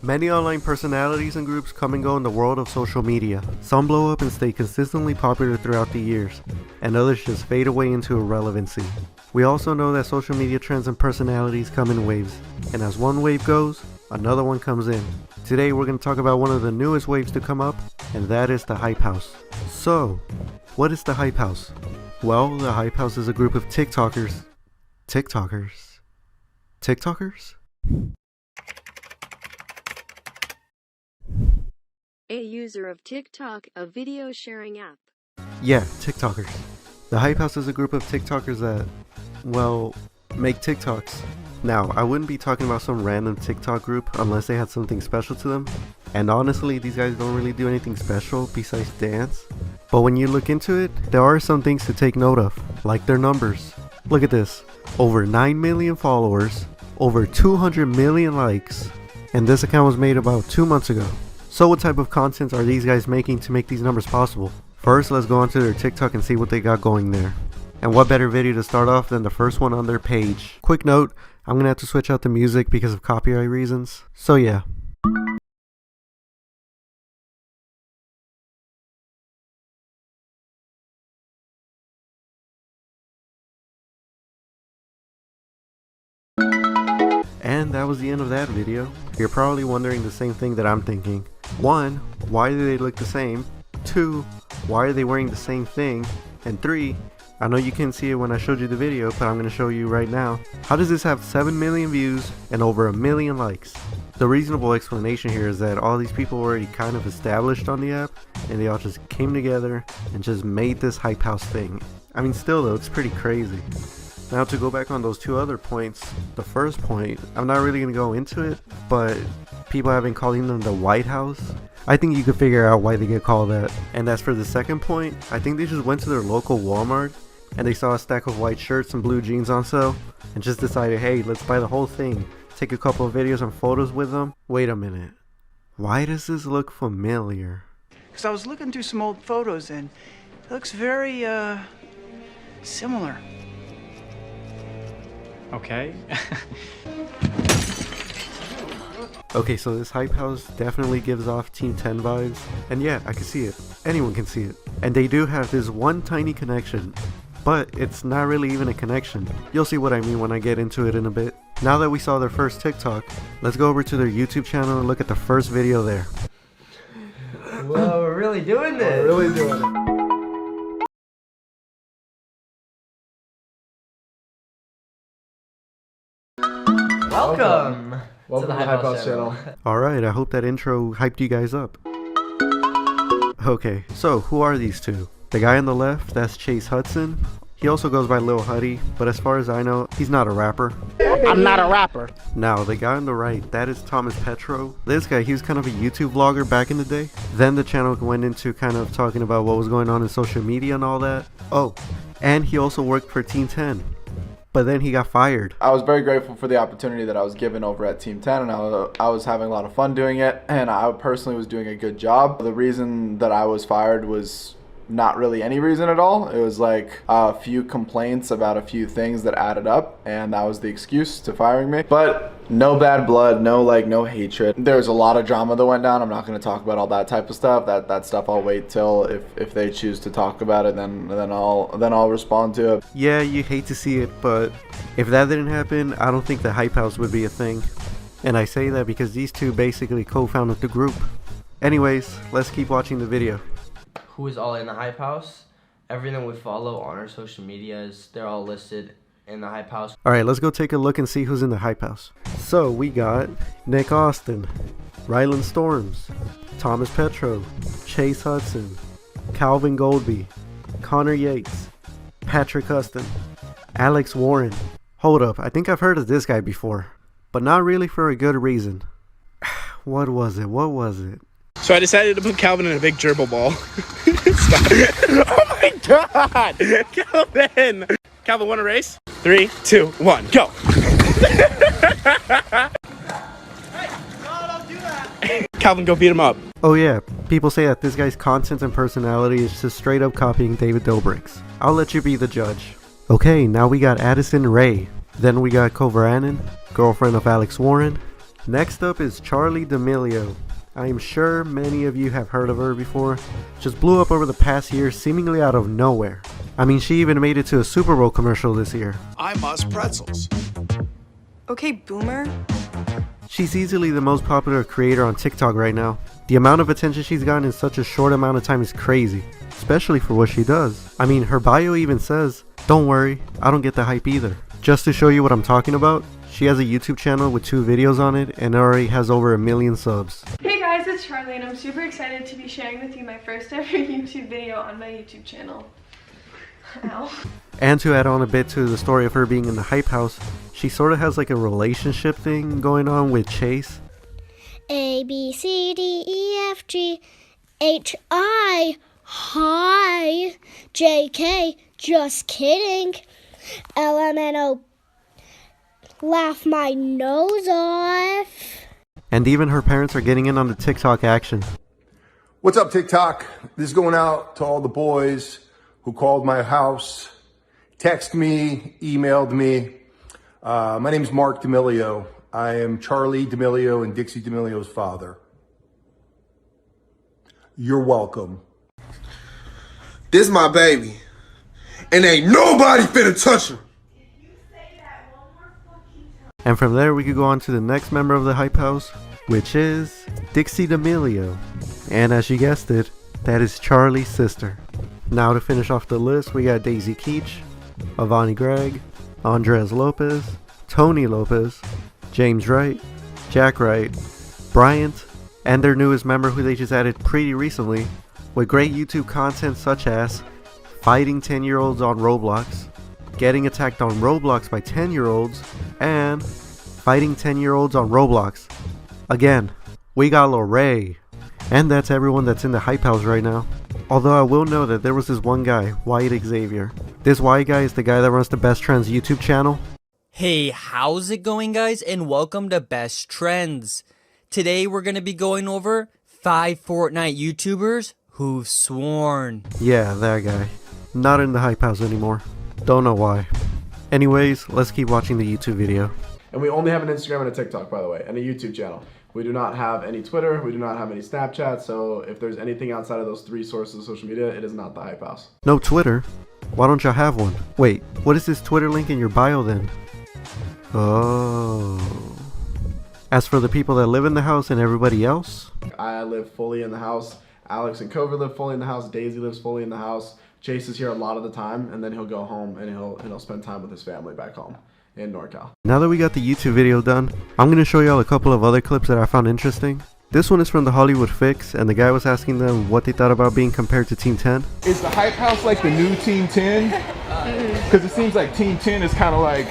Many online personalities and groups come and go in the world of social media. Some blow up and stay consistently popular throughout the years, and others just fade away into irrelevancy. We also know that social media trends and personalities come in waves, and as one wave goes, another one comes in. Today we're going to talk about one of the newest waves to come up, and that is the Hype House. So, what is the Hype House? Well, the Hype House is a group of TikTokers. A user of TikTok, a video sharing app. Yeah, TikTokers. The Hype House is a group of TikTokers that, well, make TikToks. Now, I wouldn't be talking about some random TikTok group unless they had something special to them. And honestly, these guys don't really do anything special besides dance. But when you look into it, there are some things to take note of, like their numbers. Look at this. Over 9 million followers, over 200 million likes, and this account was made about 2 months ago. So what type of content are these guys making to make these numbers possible? First, let's go onto their TikTok and see what they got going there. And what better video to start off than the first one on their page. Quick note, I'm gonna have to switch out the music because of copyright reasons. So yeah. And that was the end of that video. You're probably wondering the same thing that I'm thinking. 1. Why do they look the same? 2. Why are they wearing the same thing? And 3. I know you couldn't see it when I showed you the video, but I'm going to show you right now. How does this have 7 million views and over 1 million likes? The reasonable explanation here is that all these people were already kind of established on the app, and they all just came together and just made this Hype House thing. I mean, still though, it's pretty crazy. Now to go back on those two other points, the first point, I'm not really going to go into it, but people have been calling them the White House. I think you could figure out why they get called that. And as for the second point, I think they just went to their local Walmart and they saw a stack of white shirts and blue jeans on sale and just decided, hey, let's buy the whole thing. Take a couple of videos and photos with them. Wait a minute. Why does this look familiar? Because I was looking through some old photos and it looks very, similar. Okay. Okay, so this Hype House definitely gives off Team 10 vibes. And yeah, I can see it. Anyone can see it. And they do have this one tiny connection. But it's not really even a connection. You'll see what I mean when I get into it in a bit. Now that we saw their first TikTok, let's go over to their YouTube channel and look at the first video there. Whoa, we're really doing this. We're really doing it. Welcome Welcome to the Hype House channel. Alright, I hope that intro hyped you guys up. Okay, so who are these two? The guy on the left, that's Chase Hudson. He also goes by Lil Huddy, but as far as I know, he's not a rapper. I'm not a rapper. Now, the guy on the right, that is Thomas Petro. This guy, he was kind of a YouTube vlogger back in the day. Then the channel went into kind of talking about what was going on in social media and all that. Oh, and he also worked for Team 10. But then he got fired. I was very grateful for the opportunity that I was given over at Team 10, and I was having a lot of fun doing it, and I personally was doing a good job. The reason that I was fired was not really any reason at all. It was like a few complaints about a few things that added up, and that was the excuse to firing me. But no bad blood, no hatred. There's a lot of drama that went down. I'm not going to talk about all that type of stuff. That stuff I'll wait till if they choose to talk about it, then I'll respond to it. Yeah, you hate to see it, but if that didn't happen, I don't think the Hype House would be a thing. And I say that because these two basically co-founded the group. Anyways, let's keep watching the video. Who is all in the Hype House? Everything we follow on our social medias, they're all listed in the Hype House. Alright, let's go take a look and see who's in the Hype House. So we got Nick Austin, Rylan Storms, Thomas Petro, Chase Hudson, Calvin Goldby, Connor Yates, Patrick Huston, Alex Warren. Hold up, I think I've heard of this guy before, but not really for a good reason. What was it? So I decided to put Calvin in a big gerbil ball. Oh my god! Calvin! Calvin, want a race? 3, 2, 1, go! Calvin, go beat him up. Oh yeah, people say that this guy's content and personality is just straight up copying David Dobrik's. I'll let you be the judge. Okay, now we got Addison Rae. Then we got Coveranen, girlfriend of Alex Warren. Next up is Charlie D'Amelio. I am sure many of you have heard of her before. Just blew up over the past year seemingly out of nowhere. I mean, she even made it to a Super Bowl commercial this year. I must pretzels. Okay, boomer. She's easily the most popular creator on TikTok right now. The amount of attention she's gotten in such a short amount of time is crazy, especially for what she does. I mean, her bio even says, "Don't worry, I don't get the hype either." Just to show you what I'm talking about, she has a YouTube channel with 2 videos on it and already has over 1 million subs. Hey guys, it's Charlie and I'm super excited to be sharing with you my first ever YouTube video on my YouTube channel. Ow. And to add on a bit to the story of her being in the Hype House, she sort of has like a relationship thing going on with Chase. A, B, C, D, E, F, G, H, I, hi, J, K, just kidding, L, M, N, O, laugh my nose off. And even her parents are getting in on the TikTok action. What's up, TikTok? This is going out to all the boys who called my house, text me, emailed me. My name is Mark D'Amelio. I am Charlie D'Amelio and Dixie D'Amelio's father. You're welcome. This my baby. And ain't nobody finna touch him. And from there we could go on to the next member of the Hype House, which is Dixie D'Amelio. And as you guessed it, that is Charlie's sister. Now to finish off the list, we got Daisy Keach, Avani Gregg, Andres Lopez, Tony Lopez, James Wright, Jack Wright, Bryant, and their newest member who they just added pretty recently, with great YouTube content such as fighting 10-year-olds on Roblox, getting attacked on Roblox by 10-year-olds, and fighting 10-year-olds on Roblox. Again, we got Lil Ray. And that's everyone that's in the Hype House right now. Although I will know that there was this one guy, Wyatt Xavier. This Wyatt guy is the guy that runs the Best Trends YouTube channel. Hey, how's it going, guys? And welcome to Best Trends. Today we're going to be going over 5 Fortnite YouTubers who've sworn. Yeah, that guy. Not in the Hype House anymore. Don't know why. Anyways, let's keep watching the YouTube video. And we only have an Instagram and a TikTok, by the way, and a YouTube channel. We do not have any Twitter, we do not have any Snapchat, so if there's anything outside of those 3 sources of social media, it is not the Hype House. No Twitter? Why don't y'all have one? Wait, what is this Twitter link in your bio then? Oh. As for the people that live in the house and everybody else? I live fully in the house. Alex and Cover live fully in the house. Daisy lives fully in the house. Chase is here a lot of the time, and then he'll go home and he'll spend time with his family back home in NorCal. Now that we got the YouTube video done, I'm going to show y'all a couple of other clips that I found interesting. This one is from the Hollywood Fix, and the guy was asking them what they thought about being compared to Team 10. Is the Hype House like the new Team 10? Because it seems like Team 10 is kind of like,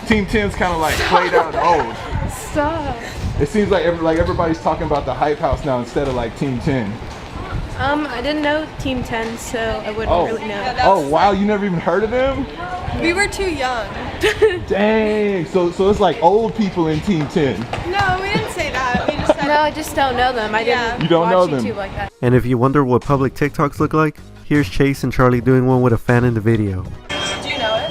Team 10's kind of like played out and old. Stop. It seems like everybody's talking about the Hype House now instead of like Team 10. I didn't know Team 10, so I wouldn't really know. Oh wow, you never even heard of them? We were too young. Dang, so it's like old people in Team 10. No, we didn't say that. We just said No, I just don't know them. I didn't You don't watch know them. YouTube like that. And if you wonder what public TikToks look like, here's Chase and Charlie doing one with a fan in the video. Do you know it?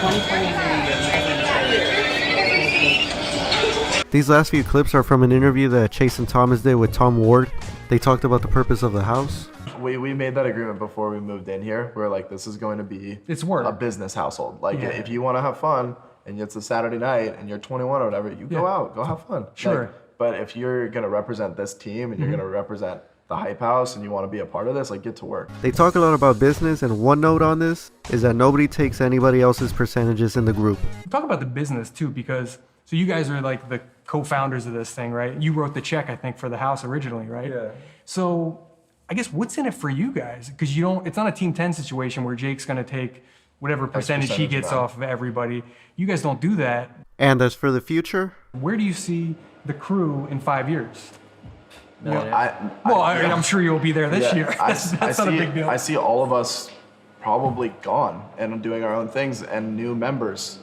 We'll figure it out. These last few clips are from an interview that Chase and Thomas did with Tom Ward. They talked about the purpose of the house. We made that agreement before we moved in here. We're like, this is going to be a business household. Like, if you want to have fun and it's a Saturday night and you're 21 or whatever, you go out, go have fun. Sure. Like, but if you're going to represent this team and you're going to represent the Hype House and you want to be a part of this, like, get to work. They talk a lot about business, and one note on this is that nobody takes anybody else's percentages in the group. Talk about the business too, because so you guys are like the co-founders of this thing, right? You wrote the check, I think, for the house originally, right? Yeah. So I guess what's in it for you guys? Because it's not a Team 10 situation where Jake's going to take whatever percentage he gets off of everybody. You guys don't do that. And as for the future, where do you see the crew in 5 years? I'm sure you'll be there this year. That's not a big deal. I see all of us probably gone and doing our own things and new members.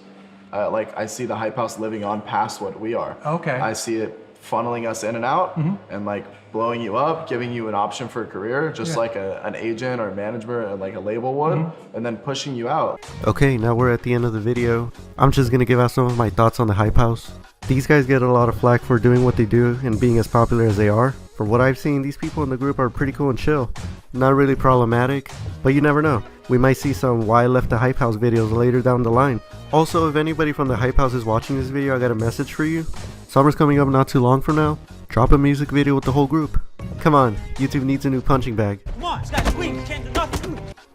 Like, I see the Hype House living on past what we are. Okay. I see it funneling us in and out and like blowing you up, giving you an option for a career, just like an agent or management or like a label would, and then pushing you out. Okay, now we're at the end of the video. I'm just gonna give out some of my thoughts on the Hype House. These guys get a lot of flack for doing what they do and being as popular as they are. From what I've seen, these people in the group are pretty cool and chill. Not really problematic, but you never know. We might see some Why I Left the Hype House videos later down the line. Also, if anybody from the Hype House is watching this video, I got a message for you. Summer's coming up not too long from now. Drop a music video with the whole group. Come on, YouTube needs a new punching bag.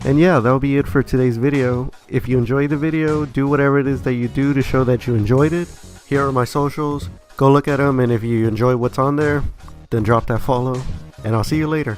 And yeah, that'll be it for today's video. If you enjoyed the video, do whatever it is that you do to show that you enjoyed it. Here are my socials. Go look at them, and if you enjoy what's on there, then drop that follow. And I'll see you later.